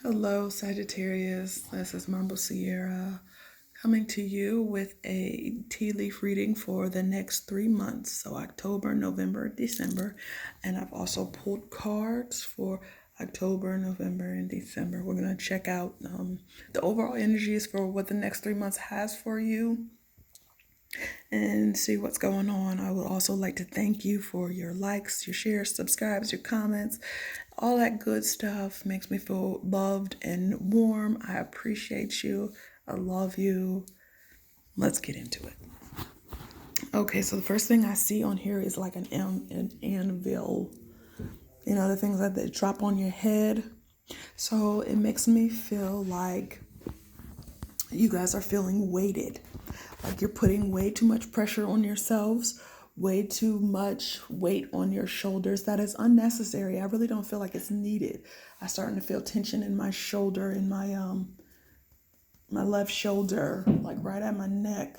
Hello, Sagittarius. This is Marble Sierra coming to you with a tea leaf reading for the next 3 months. So, October, November, December. And I've also pulled cards for October, November, and December. We're going to check out the overall energies for what the next 3 months has for you and see what's going on. I would also like to thank you for your likes, your shares, subscribes, your comments, all that good stuff. Makes me feel loved and warm. I appreciate you. I love you. Let's get into it. Okay, so the first thing I see on here is like an anvil. You know, the things that they drop on your head. So it makes me feel like you guys are feeling weighted. Like you're putting way too much pressure on yourselves, way too much weight on your shoulders that is unnecessary. I really don't feel like it's needed. I'm starting to feel tension in my shoulder, in my left shoulder, like right at my neck.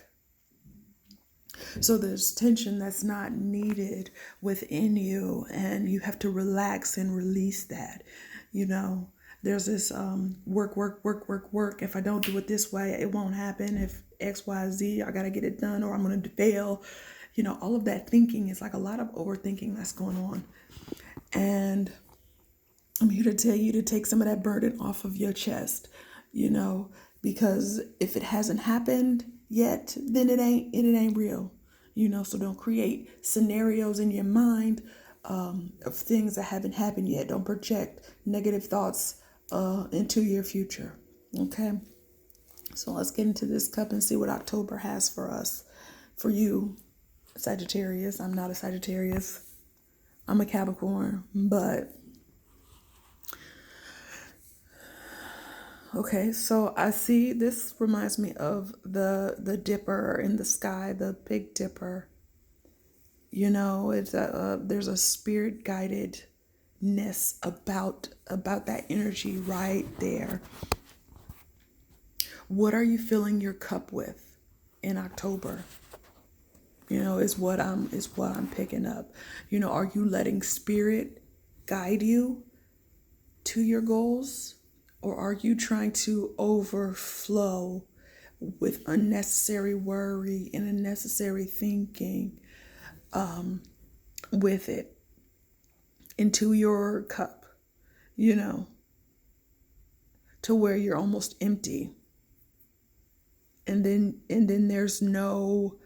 So there's tension that's not needed within you, and you have to relax and release that. You know, there's this work. If I don't do it this way, it won't happen. If X, Y, Z, I got to get it done or I'm going to fail. You know, all of that thinking is like a lot of overthinking that's going on. And I'm here to tell you to take some of that burden off of your chest, you know, because if it hasn't happened yet, then it ain't real, you know. So don't create scenarios in your mind of things that haven't happened yet. Don't project negative thoughts into your future. Okay. So let's get into this cup and see what October has for us, for you, Sagittarius. I'm not a Sagittarius. I'm a Capricorn, but okay, so I see this reminds me of the dipper in the sky, the Big Dipper. You know, it's there's a spirit guidedness about that energy right there. What are you filling your cup with in October? You know, is what I'm picking up. You know, are you letting spirit guide you to your goals? Or are you trying to overflow with unnecessary worry and unnecessary thinking with it into your cup, you know, to where you're almost empty. And then there's no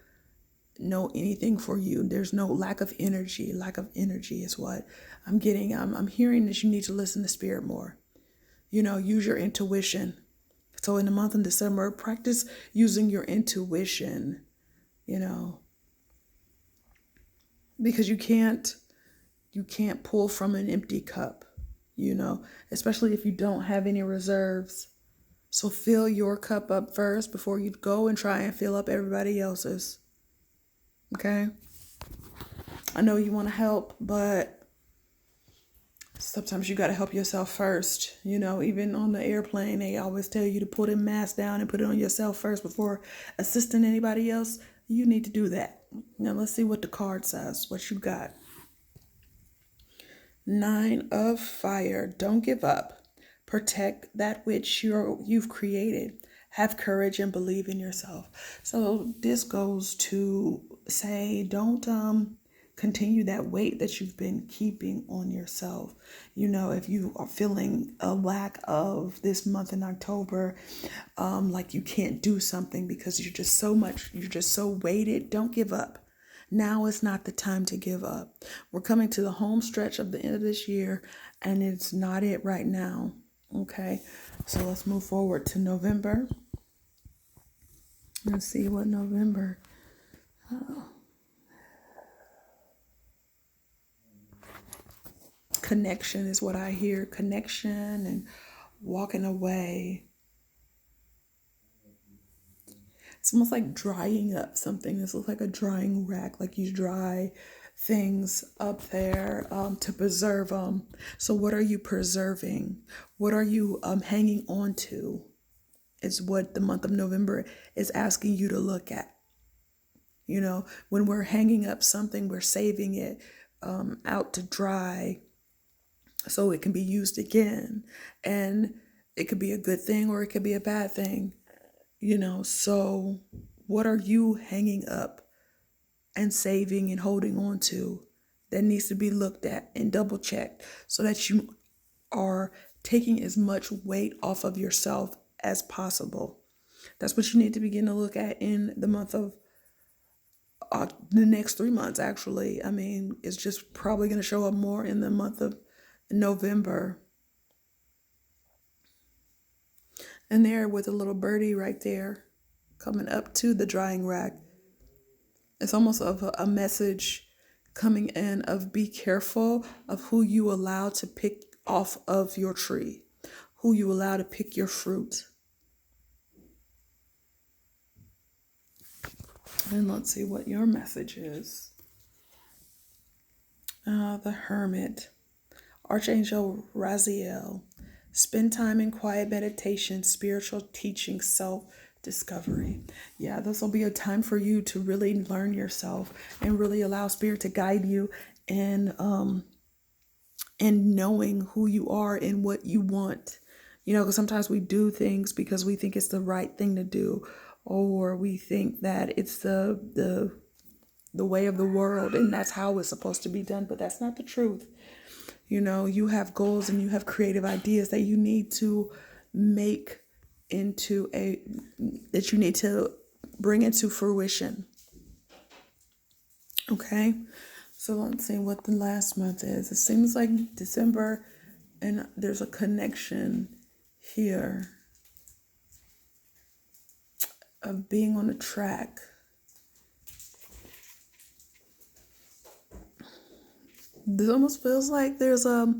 anything for you. There's no lack of energy. Lack of energy is what I'm getting. I'm hearing that you need to listen to spirit more. You know, use your intuition. So in the month of December, practice using your intuition, you know, because you can't pull from an empty cup, you know, especially if you don't have any reserves. So fill your cup up first before you go and try and fill up everybody else's. Okay? I know you want to help, but sometimes you got to help yourself first. You know, even on the airplane, they always tell you to put a mask down and put it on yourself first before assisting anybody else. You need to do that. Now, let's see what the card says, what you got. 9 of Fire. Don't give up. Protect that which you've created. Have courage and believe in yourself. So this goes to say, don't continue that weight that you've been keeping on yourself. You know, if you are feeling a lack of this month in October, like you can't do something because you're just so weighted, don't give up. Now is not the time to give up. We're coming to the home stretch of the end of this year, and it's not it right now. Okay, so let's move forward to November. Let's see what November. Connection is what I hear. Connection and walking away. It's almost like drying up something. This looks like a drying rack, like you dry things up there to preserve them. So what are you preserving? What are you hanging on to? Is what the month of November is asking you to look at. You know, when we're hanging up something, we're saving it out to dry so it can be used again. And It could be a good thing or it could be a bad thing, you know. So what are you hanging up and saving and holding on to that needs to be looked at and double checked so that you are taking as much weight off of yourself as possible? That's what you need to begin to look at in the month of the next 3 months, actually. I mean, it's just probably going to show up more in the month of November. And there with a little birdie right there coming up to the drying rack. It's almost of a message coming in of be careful of who you allow to pick off of your tree, who you allow to pick your fruit. And let's see what your message is. The Hermit. Archangel Raziel. Spend time in quiet meditation, spiritual teaching, self-discovery. Yeah, this will be a time for you to really learn yourself and really allow Spirit to guide you in knowing who you are and what you want. You know, because sometimes we do things because we think it's the right thing to do, or we think that it's the way of the world and that's how it's supposed to be done, but that's not the truth. You know, you have goals and you have creative ideas that you need to make into that you need to bring into fruition. Okay, so let's see what the last month is. It seems like December, and there's a connection here of being on a track. This almost feels like there's a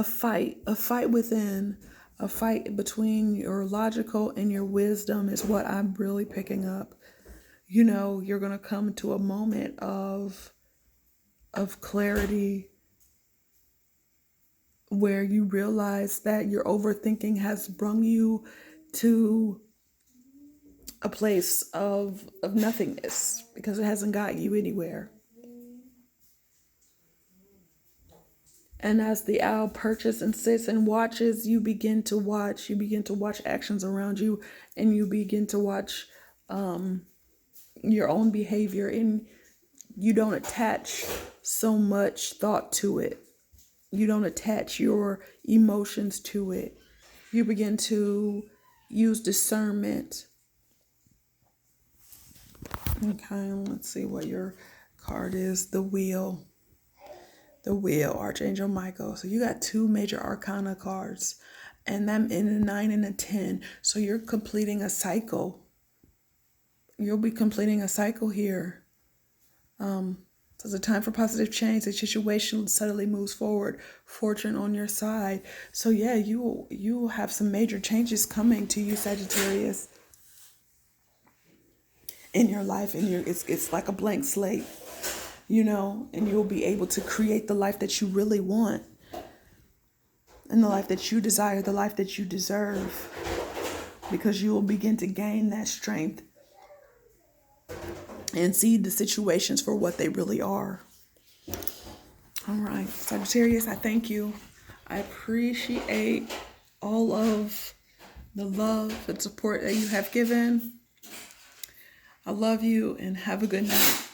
fight within, a fight between your logical and your wisdom is what I'm really picking up. You know, you're going to come to a moment of clarity where you realize that your overthinking has brought you to a place of nothingness because it hasn't got you anywhere. And as the owl perches and sits and watches, you begin to watch actions around you, and you begin to watch your own behavior, and you don't attach so much thought to it. You don't attach your emotions to it. You begin to use discernment. Okay, let's see what your card is. The Wheel. The Wheel, Archangel Michael. So you got 2 major arcana cards, and them in a 9 and a 10. So you're completing a cycle. You'll be completing a cycle here. So it's a time for positive change. The situation suddenly moves forward. Fortune on your side. So yeah, you will have some major changes coming to you, Sagittarius, in your life. And it's like a blank slate. You know, and you'll be able to create the life that you really want, and the life that you desire, the life that you deserve, because you will begin to gain that strength and see the situations for what they really are. All right, Sagittarius, I thank you. I appreciate all of the love and support that you have given. I love you, and have a good night.